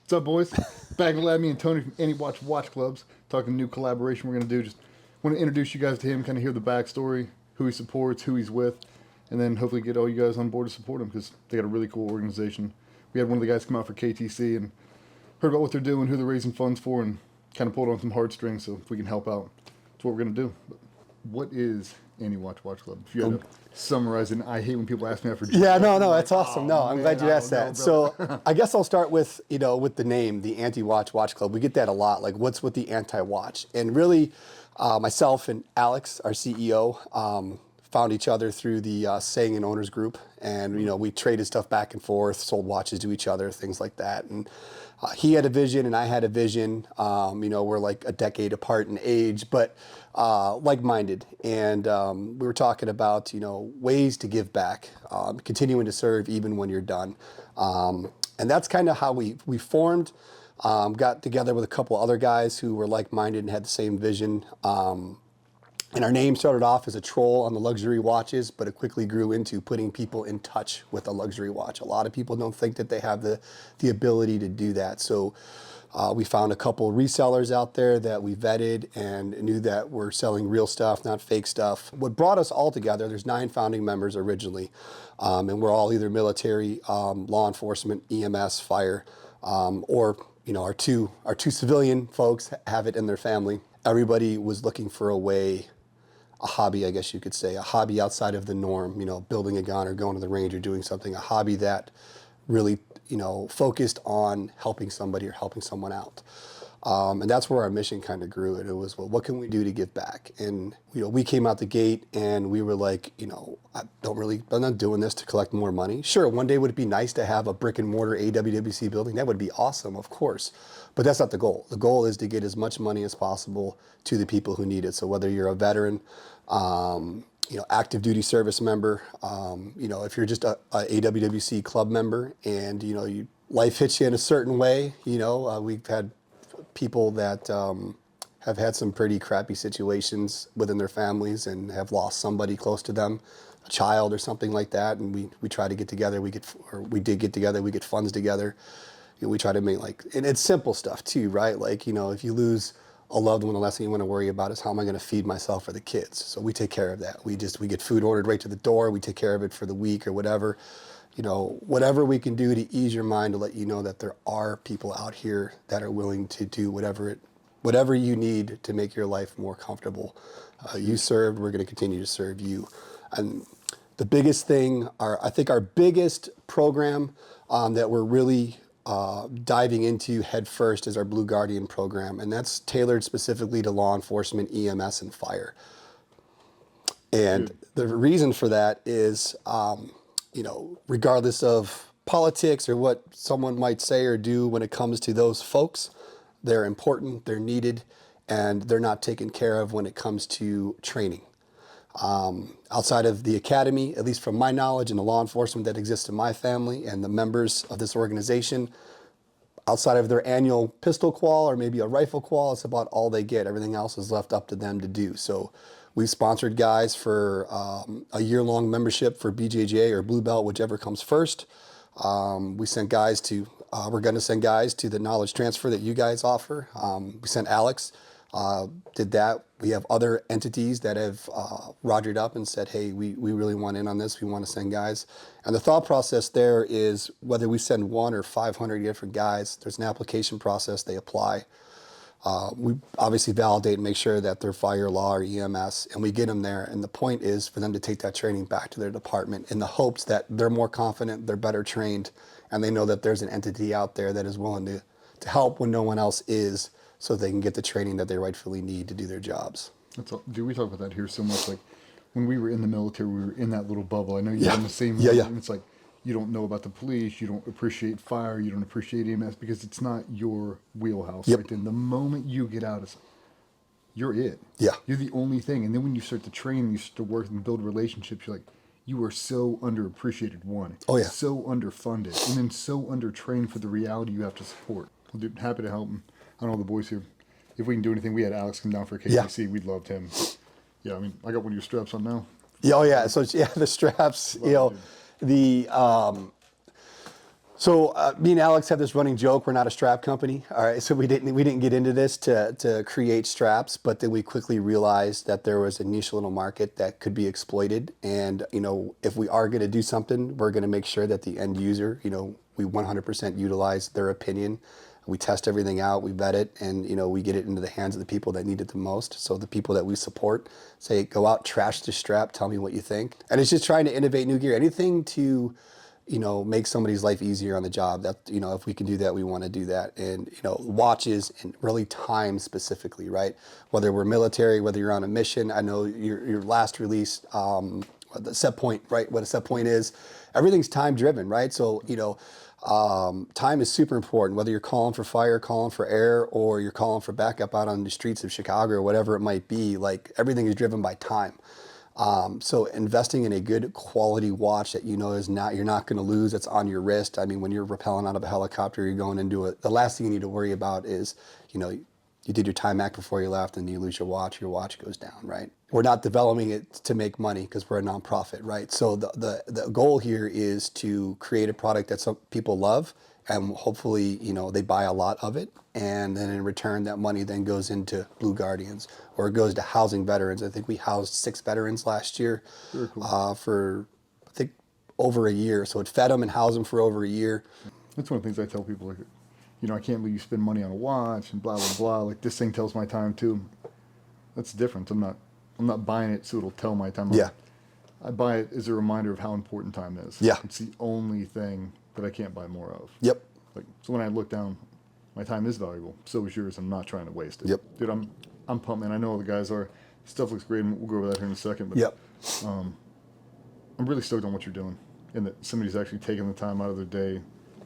What's up, boys? Back at me and Tony from Any Watch Clubs, talking new collaboration we're going to do. Just want to introduce you guys to him, kind of hear the backstory, who he supports, who he's with, and then hopefully get all you guys on board to support him because they got a really cool organization. We had one of the guys come out for KTC and heard about what they're doing, who they're raising funds for, and kind of pulled on some heartstrings. So if we can help out, that's what we're going to do. But what is Any Watch Club? If you had to summarize it, and I hate when people ask me after. Yeah, no, that's awesome. No, I'm glad you asked that. So I guess I'll start with, with the name, the Anti-Watch Club. We get that a lot, like what's with the anti-watch? And really, myself and Alex, our CEO, found each other through the Saying and Owners Group. And, we traded stuff back and forth, sold watches to each other, things like that. And he had a vision and I had a vision. We're like a decade apart in age, but like-minded. And we were talking about, ways to give back, continuing to serve even when you're done. And that's kind of how we formed, got together with a couple other guys who were like-minded and had the same vision. And our name started off as a troll on the luxury watches, but it quickly grew into putting people in touch with a luxury watch. A lot of people don't think that they have the ability to do that. So we found a couple resellers out there that we vetted and knew that we're selling real stuff, not fake stuff. What brought us all together, there's 9 founding members originally, and we're all either military, law enforcement, EMS, fire, or our two civilian folks have it in their family. Everybody was looking for a hobby, I guess you could say, a hobby outside of the norm, building a gun or going to the range or doing something, a hobby that really, focused on helping somebody or helping someone out. And that's where our mission kind of grew. It was, well, what can we do to give back? And, we came out the gate and we were like, I'm not doing this to collect more money. Sure, one day would it be nice to have a brick and mortar AWWC building? That would be awesome, of course. But that's not the goal. The goal is to get as much money as possible to the people who need it. So whether you're a veteran, active duty service member, if you're just a AWWC club member and, life hits you in a certain way, we've had people that have had some pretty crappy situations within their families and have lost somebody close to them, a child or something like that. And we try to get together, we did get together, we get funds together. We try to make and it's simple stuff too, right? Like, if you lose a loved one, the last thing you want to worry about is how am I going to feed myself or the kids? So we take care of that. We get food ordered right to the door. We take care of it for the week or whatever. Whatever we can do to ease your mind to let you know that there are people out here that are willing to do whatever you need to make your life more comfortable. You served, we're going to continue to serve you. And the biggest thing, I think our biggest program that we're really diving into head first is our Blue Guardian program, and that's tailored specifically to law enforcement, EMS, and fire. And the reason for that is, regardless of politics or what someone might say or do when it comes to those folks, they're important, they're needed, and they're not taken care of when it comes to training. Outside of the academy, at least from my knowledge and the law enforcement that exists in my family and the members of this organization, outside of their annual pistol qual or maybe a rifle qual, it's about all they get. Everything else is left up to them to do. So we sponsored guys for a year-long membership for BJJ or Blue Belt, whichever comes first. We sent guys to, we're going to send guys to the knowledge transfer that you guys offer. We sent Alex. Did that. We have other entities that have rogered up and said, hey, we really want in on this. We want to send guys. And the thought process there is whether we send 1 or 500 different guys, there's an application process. They apply. We obviously validate and make sure that they're fire, law, or EMS, and we get them there. And the point is for them to take that training back to their department in the hopes that they're more confident, they're better trained, and they know that there's an entity out there that is willing to help when no one else is, so they can get the training that they rightfully need to do their jobs. Dude, we talk about that here so much. Like when we were in the military, we were in that little bubble. I know you're Yeah. in the same Yeah, room, yeah. and it's like you don't know about the police, you don't appreciate fire, you don't appreciate EMS because it's not your wheelhouse. Yep. Right then, the moment you get out, it's you're it. Yeah. You're the only thing. And then when you start to train, you start to work and build relationships, you're like, you are so underappreciated, one. Oh, yeah. So underfunded, and then so undertrained for the reality you have to support. Well, dude, happy to help him. I don't know the boys here. If we can do anything, we had Alex come down for KTC. Yeah. We loved him. Yeah, I mean, I got one of your straps on now. Yeah, oh yeah. So yeah, the straps. Love it, the So me and Alex have this running joke. We're not a strap company. All right. So we didn't get into this to create straps, but then we quickly realized that there was a niche little market that could be exploited. And, if we are going to do something, we're going to make sure that the end user, we 100% utilize their opinion. We test everything out, we vet it, and we get it into the hands of the people that need it the most. So the people that we support say, go out, trash the strap, tell me what you think. And it's just trying to innovate new gear, anything to make somebody's life easier on the job. That if we can do that, we want to do that. And watches and really time specifically, right? Whether we're military, whether you're on a mission. I know your last release, the set point, right? What a set point is. Everything's time driven, right? So time is super important, whether you're calling for fire, calling for air, or you're calling for backup out on the streets of Chicago or whatever it might be. Like, everything is driven by time. So investing in a good quality watch that you're not going to lose, that's on your wrist. I mean, when you're rappelling out of a helicopter, you're going into it. The last thing you need to worry about is, you did your time act before you left and you lose your watch goes down, right? We're not developing it to make money because we're a nonprofit, right? So the goal here is to create a product that some people love, and hopefully, they buy a lot of it. And then in return, that money then goes into Blue Guardians, or it goes to housing veterans. I think we housed 6 veterans last year. Very cool. For, I think, over a year. So it fed them and housed them for over a year. That's one of the things I tell people, like, I can't believe you spend money on a watch and blah, blah, blah. Like, this thing tells my time too. That's different. I'm not buying it so it'll tell my time. Yeah. I buy it as a reminder of how important time is. Yeah. It's the only thing that I can't buy more of. Yep. Like, so when I look down, my time is valuable. So is yours. I'm not trying to waste it. Yep. Dude, I'm pumped, man. I know all the guys are. Stuff looks great, and we'll go over that here in a second. But Yep. I'm really stoked on what you're doing, and that somebody's actually taking the time out of their day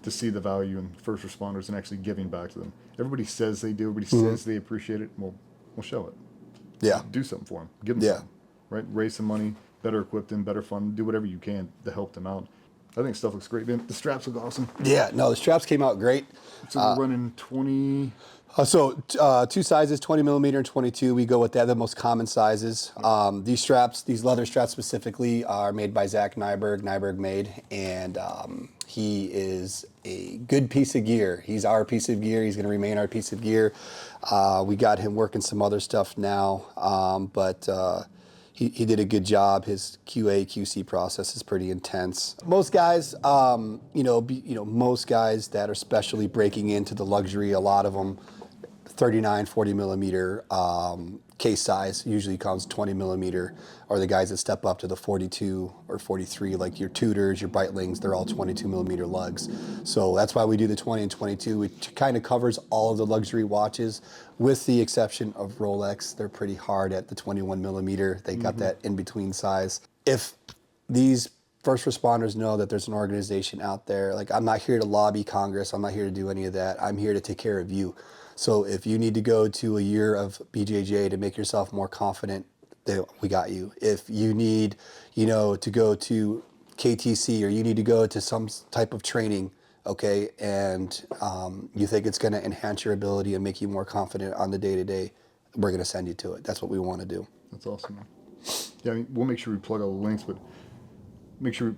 to see the value in first responders and actually giving back to them. Everybody says they do. Everybody says they appreciate it. Well, we'll show it. Yeah. Do something for them. Give them something. Right? Raise some money, better equip them, better fund. Do whatever you can to help them out. I think stuff looks great, man. The straps look awesome. Yeah, no, the straps came out great. So we're running 20. Two sizes, 20 millimeter and 22. We go with that, the most common sizes. These straps, these leather straps specifically, are made by Zach Nyberg made, and he is a good piece of gear. He's our piece of gear. He's going to remain our piece of gear. We got him working some other stuff now, but he did a good job. His QA QC process is pretty intense. Most guys, most guys that are specially breaking into the luxury, a lot of them, 39, 40 millimeter case size usually comes 20 millimeter, or the guys that step up to the 42 or 43, like your Tudors, your Breitlings, they're all 22 millimeter lugs. So that's why we do the 20 and 22. It kind of covers all of the luxury watches, with the exception of Rolex. They're pretty hard at the 21 millimeter. They got that in between size. If these first responders know that there's an organization out there, like, I'm not here to lobby Congress. I'm not here to do any of that. I'm here to take care of you. So if you need to go to a year of BJJ to make yourself more confident, we got you. If you need, to go to KTC, or you need to go to some type of training, okay, and you think it's going to enhance your ability and make you more confident on the day-to-day, we're going to send you to it. That's what we want to do. That's awesome, man. Yeah, I mean, we'll make sure we plug all the links, but make sure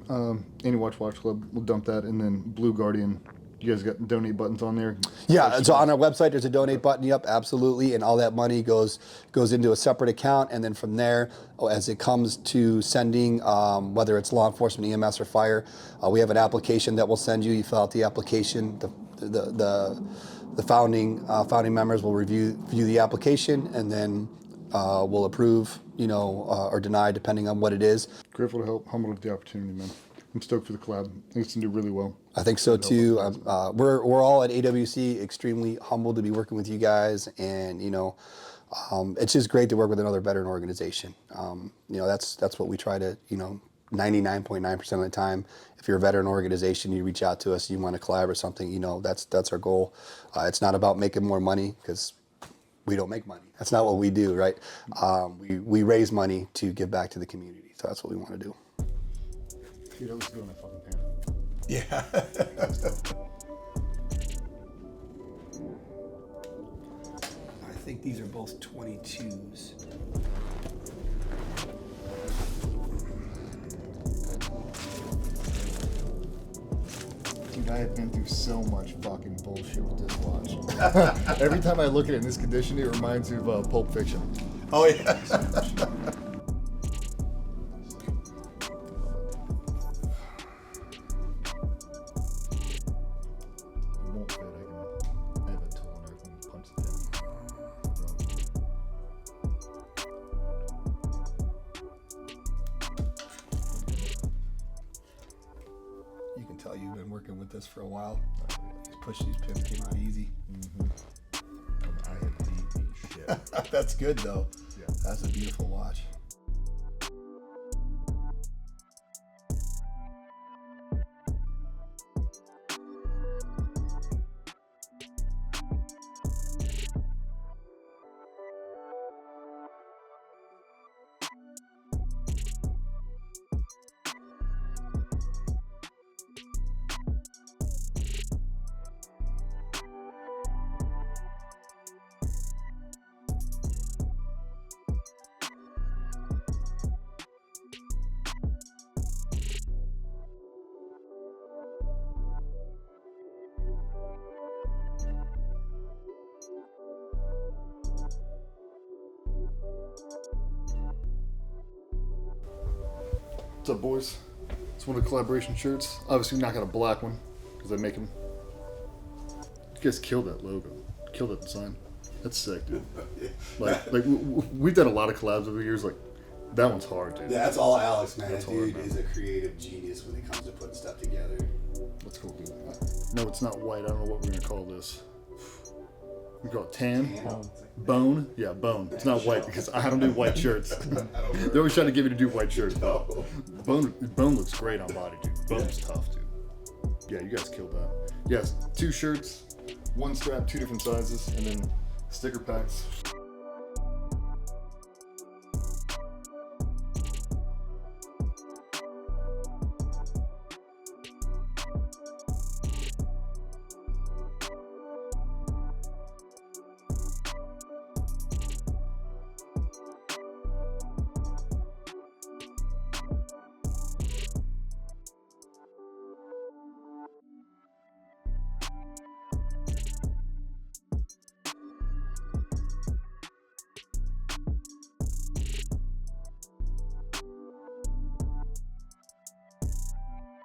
Any Watch Club, we'll dump that, and then Blue Guardian. You guys got donate buttons on there? Yeah, so on our website there's a donate button, yep, absolutely, and all that money goes into a separate account, and then from there, as it comes to sending, whether it's law enforcement, EMS, or fire, we have an application that we'll send you. You fill out the application. The founding members will review the application, and then we'll approve, or deny, depending on what it is. Grateful to help, humbled at the opportunity, man. I'm stoked for the collab. I think it's going to do really well. I think so too. We're all at AWC extremely humbled to be working with you guys, and it's just great to work with another veteran organization. That's what we try to, 99.9% of the time. If you're a veteran organization, you reach out to us, you want to collab or something, that's our goal. It's not about making more money, because we don't make money. That's not what we do, right? We raise money to give back to the community. So that's what we want to do. Dude, that looks good on that fucking pan. Yeah. I think these are both 22s. Dude, I have been through so much fucking bullshit with this watch. Every time I look at it in this condition, it reminds me of Pulp Fiction. Oh yeah. Won't fit. I have a tool and everything to punch it in. You can tell you've been working with this for a while. Push these pins came out easy. I have beat shit. That's good though. Yeah. That's a beautiful watch. What's up, boys? It's one of the collaboration shirts. Obviously, not got a black one because I make them. You guys killed that logo. Killed that design. That's sick, dude. We've done a lot of collabs over the years. Like, that one's hard, dude. Yeah, that's all Alex, man. That's That hard, dude man. is a creative genius when it comes to putting stuff together. That's cool, dude. No, it's not white. I don't know what we're gonna call this. We call it tan. Bone? Yeah, bone. It's not white because I don't do white shirts. They're always trying to get me to do white shirts. But bone looks great on body, dude. Bone's tough, dude. Yeah, you guys killed that. Yes, 2 shirts, 1 strap, 2 different sizes, and then sticker packs.